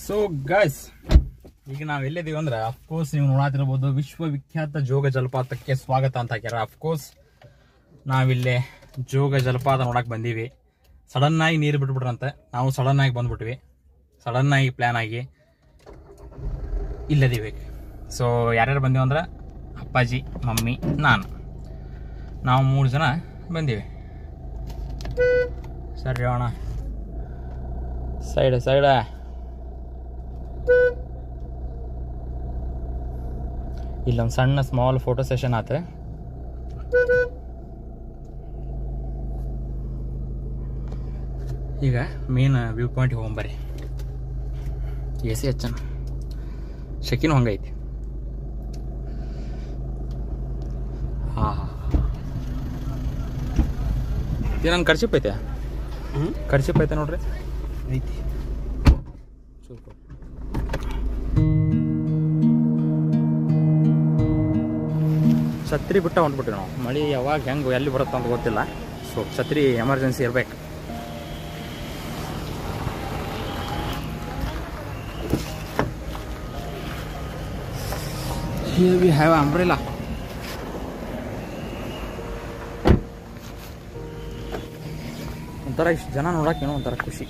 So guys, ಈಗ ನಾವು ಎಲ್ಲಿದ್ದೀವಿ ಅಂದ್ರೆ ಅಫ್ಕೋರ್ಸ್ ನೀವು ನೋಡಾತಿರ್ಬೋದು, ವಿಶ್ವವಿಖ್ಯಾತ ಜೋಗ ಜಲಪಾತಕ್ಕೆ ಸ್ವಾಗತ ಅಂತ ಹಾಕ್ಯಾರ. ಅಫ್ಕೋರ್ಸ್ ನಾವಿಲ್ಲೇ ಜೋಗ ಜಲಪಾತ ನೋಡಕ್ ಬಂದೀವಿ. ಸಡನ್ ಆಗಿ ನೀರು ಬಿಟ್ಬಿಟ್ರಂತೆ, ನಾವು ಸಡನ್ ಆಗಿ ಬಂದ್ಬಿಟ್ವಿ. ಸಡನ್ ಆಗಿ ಪ್ಲಾನ್ ಆಗಿ ಇಲ್ಲದೀವಿ. ಸೊ ಯಾರ್ಯಾರು ಬಂದೀವಿ ಅಂದ್ರೆ ಅಪ್ಪಾಜಿ, ಮಮ್ಮಿ, ನಾವು 3 ಜನ ಬಂದೀವಿ. ಸರಿ ಅಣ್ಣ, ಸೈಡ್ ಇಲ್ಲೊಂದು ಸಣ್ಣ ಸ್ಮಾಲ್ ಫೋಟೋ ಸೆಷನ್ ಆತ. ಈಗ ಮೇನ್ ವ್ಯೂ ಪಾಯಿಂಟ್ಗೆ ಹೋಗ್ಬರ್ರಿ. AC ಹಚ್ಚನ, ಶೆಕಿನೂ ಹಂಗೈತಿ. ಏನೊಂದು ಖರ್ಚಿಪ್ ಐತೆ, ಖರ್ಚಿಪ್ ಐತೆ ನೋಡ್ರಿ, ಐತಿ. ಛತ್ರಿ ಬಿಟ್ಟ ಹೊಂಟ್ಬಿಟ್ವಿ ನಾವು. ಮಳೆ ಯಾವಾಗ ಹೆಂಗೆ ಎಲ್ಲಿ ಬರುತ್ತೆ ಅಂತ ಗೊತ್ತಿಲ್ಲ. ಸೊ ಛತ್ರಿ ಎಮರ್ಜೆನ್ಸಿ ಇರ್ಬೇಕು. Here we have umbrella. ಒಂಥರ ಇಷ್ಟು ಜನ ನೋಡೋಕೆ ಏನೋ ಒಂಥರ ಖುಷಿ.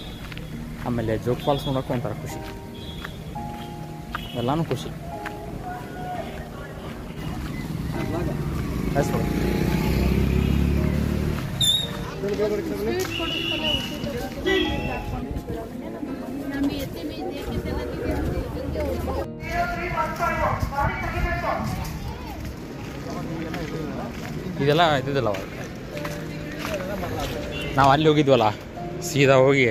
ಆಮೇಲೆ ಜೋಗ್ ಫಾಲ್ಸ್ ನೋಡೋಕೆ ಒಂಥರ ಖುಷಿ, ಎಲ್ಲಾನು ಖುಷಿ. ಇದೆಲ್ಲ ಇದ್ದಿದ್ದಲ್ಲ, ನಾವು ಅಲ್ಲಿ ಹೋಗಿದ್ವಲ್ಲ, ಸೀದಾ ಹೋಗಿ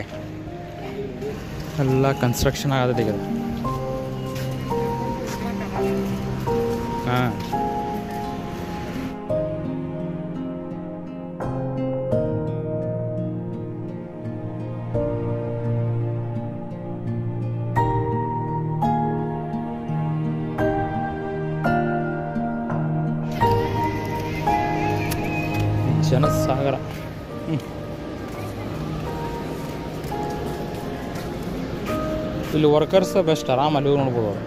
ಎಲ್ಲ ಕನ್ಸ್ಟ್ರಕ್ಷನ್ ಆಗೋದು ಈಗ. ಹಾಂ, ಜನಸಾಗರ. ಇಲ್ಲಿ ವರ್ಕರ್ಸ್ ಬೆಸ್ಟ್, ಆರಾಮಲ್ಲಿ ಹೋಗಿ ನೋಡ್ಬೋದು ಅವರು.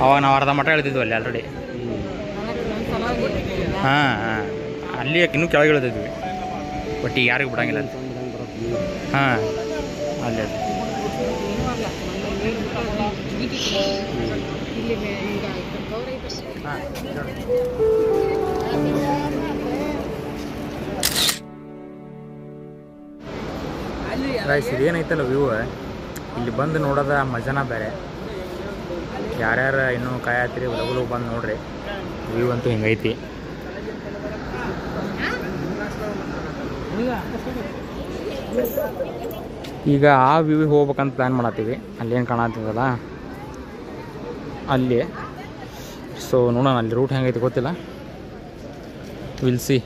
ಅವಾಗ ನಾವು ಅರ್ಧ ಮಠ ಹೇಳ್ತಿದ್ವಿ ಅಲ್ಲಿ ಆಲ್ರೆಡಿ. ಹಾಂ, ಅಲ್ಲಿ ಇನ್ನೂ ಕೆಳಗೆ ಹೇಳ್ತಿದ್ವಿ, ಬಟ್ ಈಗ ಯಾರಿಗೂ ಬಿಡಂಗಿಲ್ಲ ಅಲ್ಲಿ. ಹಾಂ, ಅಲ್ಲಿ ರೈಸ್ ಇದೇನೈತಲ್ಲ ವ್ಯೂ, ಇಲ್ಲಿ ಬಂದು ನೋಡೋದ ಮಜಾನ ಬೇರೆ. ಯಾರ್ಯಾರು ಇನ್ನೂ ಕಾಯತ್ರಿ ಲಗು ಬಂದು ನೋಡ್ರಿ. ವ್ಯೂ ಅಂತೂ ಹಿಂಗೈತಿ. ಈಗ ಆ ವ್ಯೂಗೆ ಹೋಗ್ಬೇಕಂತ ಪ್ಲ್ಯಾನ್ ಮಾಡತ್ತೀವಿ. ಅಲ್ಲೇನು ಕಾಣತ್ತಿದ್ದಲ್ಲ ಅಲ್ಲಿ. ಸೊ ನೋಡೋಣ ಅಲ್ಲಿ ರೂಟ್ ಹೆಂಗೈತಿ ಗೊತ್ತಿಲ್ಲ, ವಿಲ್ ಸಿ.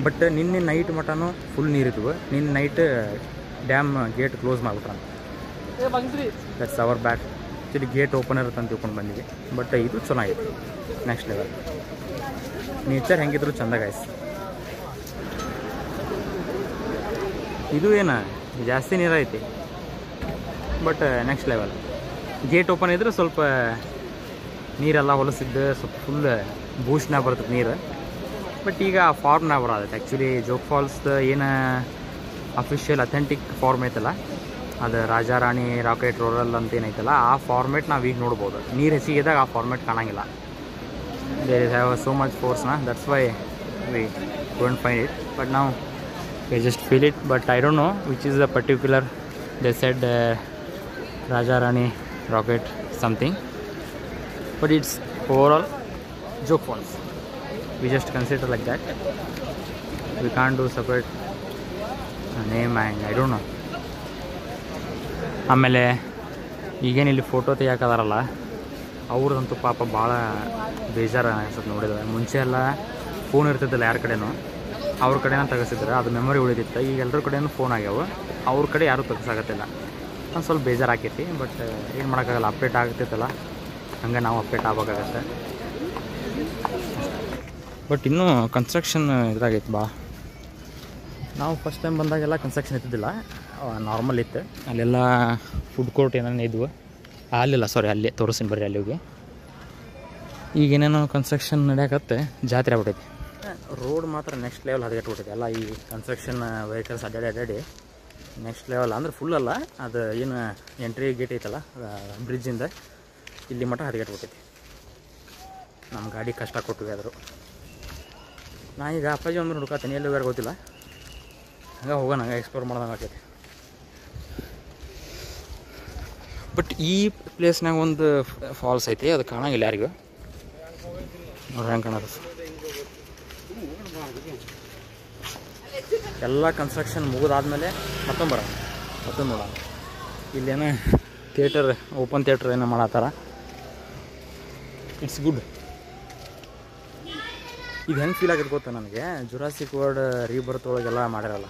ಬಟ್ ನಿನ್ನೆ ನೈಟ್ ಮಟನೂ ಫುಲ್ ನೀರಿದ್ವು. ನಿನ್ನೆ ನೈಟ್ ಡ್ಯಾಮ್ ಗೇಟ್ ಕ್ಲೋಸ್ ಮಾಡಿಬಿಟ್ರಂತ. That's our back. Actually gate open ಇರುತ್ತೆ ಅಂತ ತಿಳ್ಕೊಂಡು ಬಂದಿವಿ. ಬಟ್ ಇದು ಚೆನ್ನಾಗಿದೆ, ನೆಕ್ಸ್ಟ್ ಲೆವೆಲ್. ನೇಚರ್ ಹೆಂಗಿದ್ರು ಚಂದ ಗೈಸ್. ಇದು ಏನು ಜಾಸ್ತಿ ನೀರೈತಿ, but next level. Gate open ಇದ್ರೆ ಸ್ವಲ್ಪ ನೀರೆಲ್ಲ ಹೊಲಸಿದ್ದು ಸ್ವಲ್ಪ ಫುಲ್ ಬೂಸ್ಟ್ನಾಗ ಬರ್ತದೆ ನೀರು. ಬಟ್ ಈಗ ಫಾರ್ಮ್ನಾಗ ಬರೋದೈತೆ ಆ್ಯಕ್ಚುಲಿ. ಜೋಗ್ ಫಾಲ್ಸ್ದು ಏನು ಅಫಿಷಿಯಲ್ ಅಥೆಂಟಿಕ್ ಫಾರ್ಮ್ ಐತಲ್ಲ, ಅದು ರಾಜಾ ರಾಣಿ ರಾಕೆಟ್ ರೋರಲ್ ಅಂತ ಏನೈತಲ್ಲ, ಆ ಫಾರ್ಮೇಟ್ ನಾವು ಈಗ ನೋಡ್ಬೋದು. ನೀರು ಹೆಚ್ಚಿಗೆದಾಗ ಆ ಫಾರ್ಮೇಟ್ ಕಾಣಂಗಿಲ್ಲ. There is have so much ಫೋರ್ಸ್ನ, that's why we don't find it. But ನಾವು we just feel it. But I don't know which is the particular. They said Raja Rani Rocket something, but it's overall Jog Falls. We just consider like that. We can't do separate name and I don't know. ಆಮೇಲೆ ಈಗೇನು ಇಲ್ಲಿ photo ತೆಗಿಯಾಕದಾರಲ್ಲ, ಅವ್ರದಂತೂ ಪಾಪ ಭಾಳ ಬೇಜಾರು ಅನ್ಸುತ್ತೆ ನೋಡಿದ್ರೆ. ಮುಂಚೆ ಎಲ್ಲ ಫೋನ್ ಇರ್ತಿದ್ದಿಲ್ಲ ಯಾರ ಕಡೆನೂ, ಅವ್ರ ಕಡೆನ ತೆಗೆಸಿದ್ರೆ ಅದು ಮೆಮೊರಿ ಉಳಿದಿತ್ತು. ಈಗ ಎಲ್ಲರ ಕಡೆನೂ ಫೋನ್ ಆಗ್ಯಾವ, ಅವ್ರ ಕಡೆ ಯಾರೂ ತೆಗೆಸಾಗತ್ತಿಲ್ಲ. ಒಂದು ಸ್ವಲ್ಪ ಬೇಜಾರು ಆಕೈತಿ. ಬಟ್ ಏನು ಮಾಡೋಕ್ಕಾಗಲ್ಲ, ಅಪ್ಡೇಟ್ ಆಗ್ತೈತಲ್ಲ, ಹಂಗೆ ನಾವು ಅಪ್ಡೇಟ್ ಆಗಬೇಕಾಗತ್ತೆ. ಬಟ್ ಇನ್ನೂ ಕನ್ಸ್ಟ್ರಕ್ಷನ್ ಇದಾಗೈತೆ ಭಾಳ. ನಾವು ಫಸ್ಟ್ ಟೈಮ್ ಬಂದಾಗೆಲ್ಲ ಕನ್ಸ್ಟ್ರಕ್ಷನ್ ಇದ್ದಿದ್ದಿಲ್ಲ, ನಾರ್ಮಲ್ ಇತ್ತು. ಅಲ್ಲೆಲ್ಲ ಫುಡ್ ಕೋರ್ಟ್ ಏನೇನು ಇದ್ವು, ಅಲ್ಲಿಲ್ಲ ಸಾರಿ ಅಲ್ಲೇ ತೋರಿಸ್ತೀನಿ ಬರ್ರಿ ಅಲ್ಲಿ ಹೋಗಿ. ಈಗೇನೇನೋ ಕನ್ಸ್ಟ್ರಕ್ಷನ್ ನಡೆಯಕತ್ತೆ, ಜಾತ್ರೆ ಆಗ್ಬಿಟ್ಟೈತಿ. ರೋಡ್ ಮಾತ್ರ ನೆಕ್ಸ್ಟ್ ಲೆವೆಲ್ ಹದಗೆಟ್ಬಿಟ್ಟೈತೆ. ಎಲ್ಲ ಈ ಕನ್ಸ್ಟ್ರಕ್ಷನ್ ವೆಹಿಕಲ್ಸ್ ಅಡ್ಡಾಡಿ ನೆಕ್ಸ್ಟ್ ಲೆವೆಲ್ ಅಂದ್ರೆ ಫುಲ್ ಅಲ್ಲ, ಅದು ಏನು ಎಂಟ್ರಿ ಗೇಟ್ ಐತಲ್ಲ ಬ್ರಿಡ್ಜಿಂದ ಇಲ್ಲಿ ಮಟ್ಟ ಹದಗೆಟ್ಬಿಟ್ಟೈತಿ. ನಮ್ಮ ಗಾಡಿ ಕಷ್ಟ ಕೊಟ್ಟಿವೆ ಆದರೂ. ನಾ ಈಗ ಅಪ್ಪಾಜಿ ಒಂದು ಹುಡುಕತ್ತೀನಿ, ಎಲ್ಲಿ ಹೋಗ್ಯಾರ ಗೊತ್ತಿಲ್ಲ. ಹಂಗೆ ಹೋಗೋಣ, ಹಂಗೆ ಎಕ್ಸ್ಪ್ಲೋರ್ ಮಾಡೋದಂಗೆ ಆಗ್ತೈತಿ. ಬಟ್ ಈ ಪ್ಲೇಸ್ನಾಗ ಒಂದು ಫಾಲ್ಸ್ ಐತಿ, ಅದು ಕಾಣಂಗಿಲ್ಲ ಯಾರಿಗೂ. ನೋಡ್ರಿ ಹೆಂಗೆ ಕಾಣೋದು. ಎಲ್ಲ ಕನ್ಸ್ಟ್ರಕ್ಷನ್ ಮುಗಿದಾದ್ಮೇಲೆ ಮತ್ತೊಂದು ನೋಡೋಣ. ಇಲ್ಲೇನೋ ಥಿಯೇಟರ್, ಓಪನ್ ಥಿಯೇಟರ್ ಏನೋ ಮಾಡತ್ತಾರ. It's good. ಇದು ಹೆಂಗೆ ಫೀಲ್ ಆಗಿದ್ದು ಗೊತ್ತಾ ನನಗೆ, ಜುರಾಸಿಕ್ ವರ್ಲ್ಡ್ ರೀಬರ್ತ್ ಒಳಗೆಲ್ಲ ಮಾಡಿರಲ್ಲ,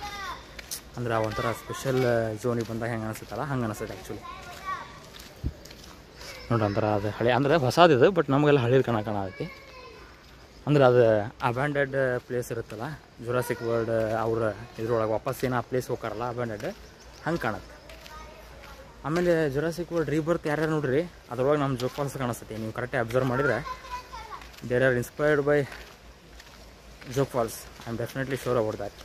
ಅಂದ್ರೆ ಒಂಥರ ಸ್ಪೆಷಲ್ ಝೋನಿಗೆ ಬಂದಾಗ ಹೆಂಗೆ ಅನಿಸುತ್ತಲ್ಲ ಹಂಗೆ ಅನಿಸ್ತದೆ ಆ್ಯಕ್ಚುಲಿ. ನೋಡ್ರಿ ಒಂಥರ ಅದು ಹಳೆ ಅಂದರೆ ಹೊಸದಿದೆ, ಬಟ್ ನಮಗೆಲ್ಲ ಹಳೇದು ಕಾಣಕೈತಿ. ಅಂದ್ರೆ ಅದು ಅಬ್ಯಾಂಡೆಡ್ ಪ್ಲೇಸ್ ಇರುತ್ತಲ್ಲ, ಜುರಾಸಿಕ್ ವರ್ಲ್ಡ್ ಅವ್ರ ಇದ್ರೊಳಗೆ ವಾಪಸ್ ಏನೋ ಆ ಪ್ಲೇಸ್ ಹೋಗಾರಲ್ಲ ಅಬ್ಯಾಂಡೆಡ್, ಹಂಗೆ ಕಾಣುತ್ತೆ. ಆಮೇಲೆ ಜುರಾಸಿಕ್ ವರ್ಲ್ಡ್ ರೀಬರ್ತ್ ಯಾರ್ಯಾರು ನೋಡ್ರಿ, ಅದ್ರೊಳಗೆ ನಮ್ಮ ಜೋಗ್ ಫಾಲ್ಸ್ ಕಾಣಿಸ್ತೈತಿ. ನೀವು ಕರೆಕ್ಟಾಗಿ ಅಬ್ಸರ್ವ್ ಮಾಡಿದರೆ there are inspired by Jog falls. I am definitely sure about that.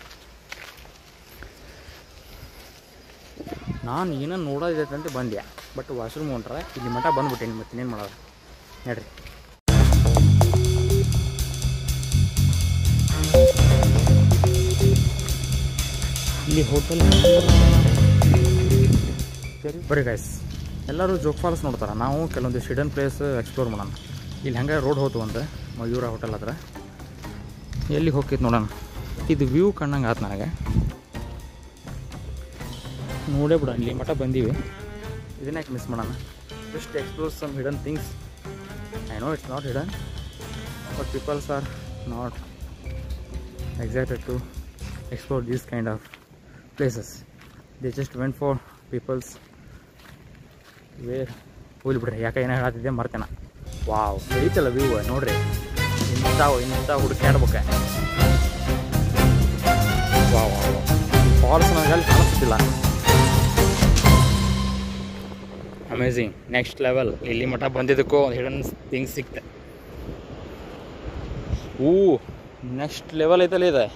ನಾನು ಏನೋ ನೋಡೋದೈತೆ ಅಂತ ಬಂದೆ, ಬಟ್ ವಾಶ್ರೂಮ್ ಹೊಂಟ್ರೆ ಇಲ್ಲಿ ಮಠ ಬಂದ್ಬಿಟ್ಟೇನಿ. ಮತ್ತೆ ಇನ್ನೇನು ಮಾಡೋದು ನೋಡ್ರಿ. ಇಲ್ಲಿ ಹೋಟೆಲ್ ಬರೀ ಗೈಸ್, ಎಲ್ಲರೂ ಜೋಗ್ ಫಾಲ್ಸ್ ನೋಡ್ತಾರೆ. ನಾವು ಕೆಲವೊಂದು ಹಿಡನ್ ಪ್ಲೇಸ್ ಎಕ್ಸ್ಪ್ಲೋರ್ ಮಾಡೋಣ. ಇಲ್ಲಿ ಹಂಗೆ ರೋಡ್ ಹೋತು ಒಂದು ಮಯೂರ ಹೋಟೆಲ್ ಹತ್ರ. ಎಲ್ಲಿಗೆ ಹೋಗ್ತೈತೆ ನೋಡೋಣ. ಇದು ವ್ಯೂ ಕಣ್ಣಂಗೆ ಆಯ್ತು ನನಗೆ. ನೋಡೇ ಬಿಡ, ಇಲ್ಲಿ ಮಠ ಬಂದೀವಿ, ಇದನ್ನ ಯಾಕೆ ಮಿಸ್ ಮಾಡೋಣ. Just explore some hidden things. I know it's not hidden, but peoples are not excited to explore these kind of places. They just went for people's where ಹೋಗ್ಲಿ ಬಿಡ್ರಿ, ಯಾಕೆ ಏನೋ ಹೇಳತ್ತಿದ್ದೆ ಮರ್ತೇನ. ವಾವ್, ಐತಲ್ಲ ವ್ಯೂ ನೋಡ್ರಿ. ಇಂಥ ಹುಡುಕಾಡ್ಬೇಕ. ವಾವ್ ಫಾಲ್ಸ್ ನನಗೆ ಅಲ್ಲಿ ಕಾಣಿಸ್ತಿಲ್ಲ. Amazing, next level. ಇಲ್ಲಿ ಮಠ ಬಂದಿದ್ದಕ್ಕೂ ಒಂದು ಹಿಡನ್ ಥಿಂಗ್ಸ್ ಸಿಕ್ತೆ. ನೆಕ್ಸ್ಟ್ ಲೆವೆಲ್ ಐತಲ್ಲ ಇದೆ.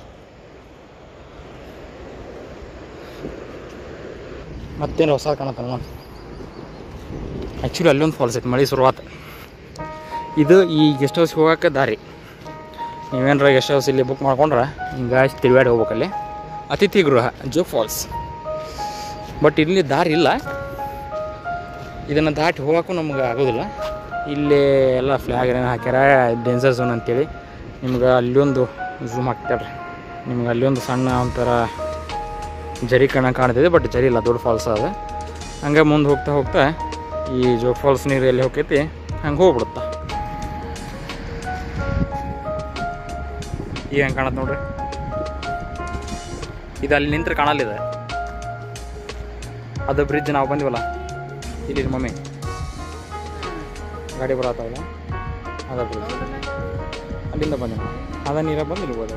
ಮತ್ತೇನು ಹೊಸ ಕಾಣತ್ತಲ್ಲ ನೋಡಿ. ಆ್ಯಕ್ಚುಲಿ ಅಲ್ಲೊಂದು ಫಾಲ್ಸ್ ಐತೆ, ಮಳೆ ಶುರುವಾತ. ಇದು ಈ ಗೆಸ್ಟ್ ಹೌಸ್ಗೆ ಹೋಗೋಕೆ ದಾರಿ. ನೀವೇನಾರ ಗೆಸ್ಟ್ ಹೌಸ್ ಇಲ್ಲಿ ಬುಕ್ ಮಾಡ್ಕೊಂಡ್ರೆ ಹಿಂಗೆ ತಿರುಗಾಡಿ ಹೋಗ್ಬೇಕಲ್ಲಿ. ಅತಿಥಿ ಗೃಹ ಜೋಗ್ ಫಾಲ್ಸ್. ಬಟ್ ಇಲ್ಲಿ ದಾರಿ ಇಲ್ಲ, ಇದನ್ನು ದಾಟಿ ಹೋಗೋಕ್ಕೂ ನಮ್ಗೆ ಆಗೋದಿಲ್ಲ. ಇಲ್ಲಿ ಎಲ್ಲ ಫ್ಲ್ಯಾಗ್ ಏನೇನು ಹಾಕ್ಯಾರ, ಡೇಂಜರ್ ಝೋನ್ ಅಂತೇಳಿ. ನಿಮ್ಗೆ ಅಲ್ಲೊಂದು ಝೂಮ್ ಹಾಕ್ತಾರೆ, ನಿಮ್ಗೆ ಅಲ್ಲೊಂದು ಸಣ್ಣ ಒಂಥರ ಜರಿ ಕಾಣ್ತಿದೆ, ಬಟ್ ಜರಿ ಇಲ್ಲ, ದೊಡ್ಡ ಫಾಲ್ಸ್ ಅದು. ಹಂಗೆ ಮುಂದೆ ಹೋಗ್ತಾ ಹೋಗ್ತಾ ಈ ಜೋಗ್ ಫಾಲ್ಸ್ ನೀರು ಎಲ್ಲಿ ಹೋಗ್ತೈತಿ ಹಂಗೆ ಹೋಗ್ಬಿಡುತ್ತೆ. ಈಗ ಹೆಂಗೆ ಕಾಣತ್ತೆ ನೋಡ್ರಿ. ಇದು ಅಲ್ಲಿ ನಿಂತ್ರೆ ಕಾಣಲ್ಲಿದೆ, ಅದು ಬ್ರಿಡ್ಜ್ ನಾವು ಬಂದಿವಲ್ಲ ಇಲ್ಲಿ ಮಮ್ಮಿ ಗಾಡಿ ಬರತ್ತಾವಲ್ಲ, ಅದ ಬ್ರಿಡ್ಜ್ ಅಲ್ಲಿಂದ ಬಂದೆ ನಾವು. ಅದ ನೀರ ಬಂದು ಇಲ್ಲಿ ಹೋಗೋದು.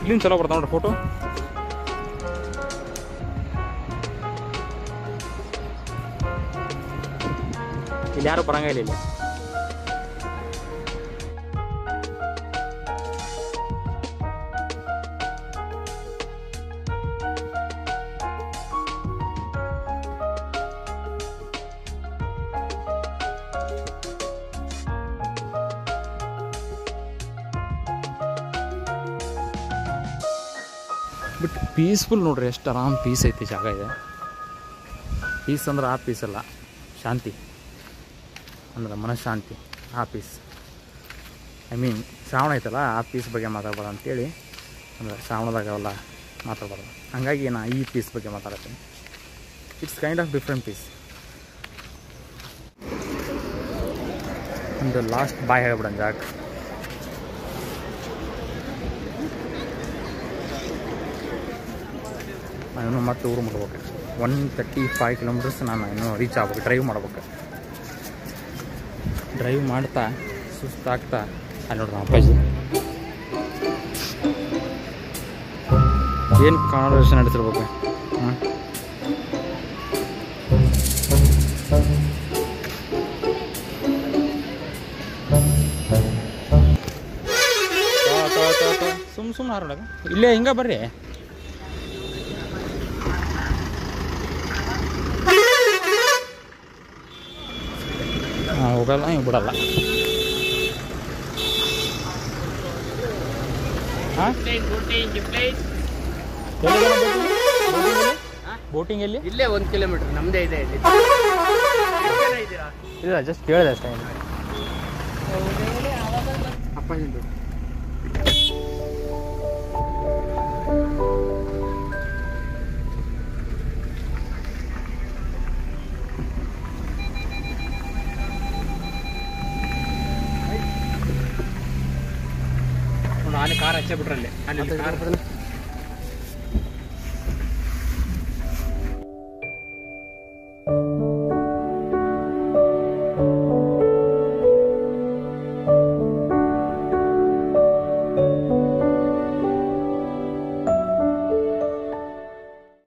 ಇಲ್ಲಿಂದ ಚಲೋ ಬರ್ತಾವ ನೋಡ್ರಿ ಫೋಟೋ. ಇಲ್ಲಿ ಯಾರು ಬರಂಗಿಲ್ಲ ಇಲ್ಲಿ. ಬಟ್ ಪೀಸ್ಫುಲ್ ನೋಡ್ರಿ, ಎಷ್ಟು ಆರಾಮ್ ಪೀಸ್ ಐತಿ ಜಾಗ ಇದೆ. ಪೀಸ್ ಅಂದ್ರೆ ಆ ಪೀಸ್ ಅಲ್ಲ, ಶಾಂತಿ ಅಂದ್ರೆ ಮನಃಶಾಂತಿ, ಆ ಪೀಸ್. ಐ ಮೀನ್ ಶ್ರಾವಣ ಐತಲ್ಲ, ಆ ಪೀಸ್ ಬಗ್ಗೆ ಮಾತಾಡ್ಬಾರ್ದು ಅಂತೇಳಿ, ಅಂದ್ರೆ ಶ್ರಾವಣದಾಗ ಅವೆಲ್ಲ ಮಾತಾಡ್ಬಾರ್ದು. ಹಾಗಾಗಿ ನಾನು ಈ ಪೀಸ್ ಬಗ್ಗೆ ಮಾತಾಡ್ತೀನಿ. It's kind of different piece. ಒಂದು ಲಾಸ್ಟ್ ಬಾಯ್ ಹೇಳ್ಬಿಡೋಣ ಜಾಗ. ನಾನು ಮತ್ತೆ ಊರು ಮುಟ್ಬೇಕು. 135 ಕಿಲೋಮೀಟರ್ಸ್ ನಾನು ಇನ್ನೂ ರೀಚ್ ಆಗ್ಬೇಕು. ಡ್ರೈವ್ ಮಾಡ್ಬೇಕು. ಡ್ರೈವ್ ಮಾಡ್ತಾ ಸುಸ್ತಾಗ್ತಾ ಅಲ್ಲಿ ನೋಡ್ರಿ ಅಪ್ಪಾಜಿ ಏನು ಕಾನ್ವರ್ಸೇಷನ್ ನಡೀತಿರ್ಬೇಕು. ಸುಮ್ಮನೆ ಹಾರೋಡಾಗ ಇಲ್ಲೇ ಹಿಂಗೆ ಬರ್ರಿ. ಹೋಗಲ್ಲ, ಹಿಂಗೆ ಬಿಡಲ್ಲ. ಬೋಟಿಂಗ್ ಎಲ್ಲಿ? ಇಲ್ಲೇ 1 ಕಿಲೋಮೀಟರ್ ನಮ್ಮದೇ ಇದೆ. ಇಲ್ಲ, ಜಸ್ಟ್ ಕೇಳಿದೆ ಅಷ್ಟೇ. ಅಪ್ಪಾಜಿಂದು ಅಲ್ಲಿ ಕಾರ್ ಹಚ್ಚೇ ಬಿಟ್ರಲ್ಲಿ ಅಲ್ಲಿ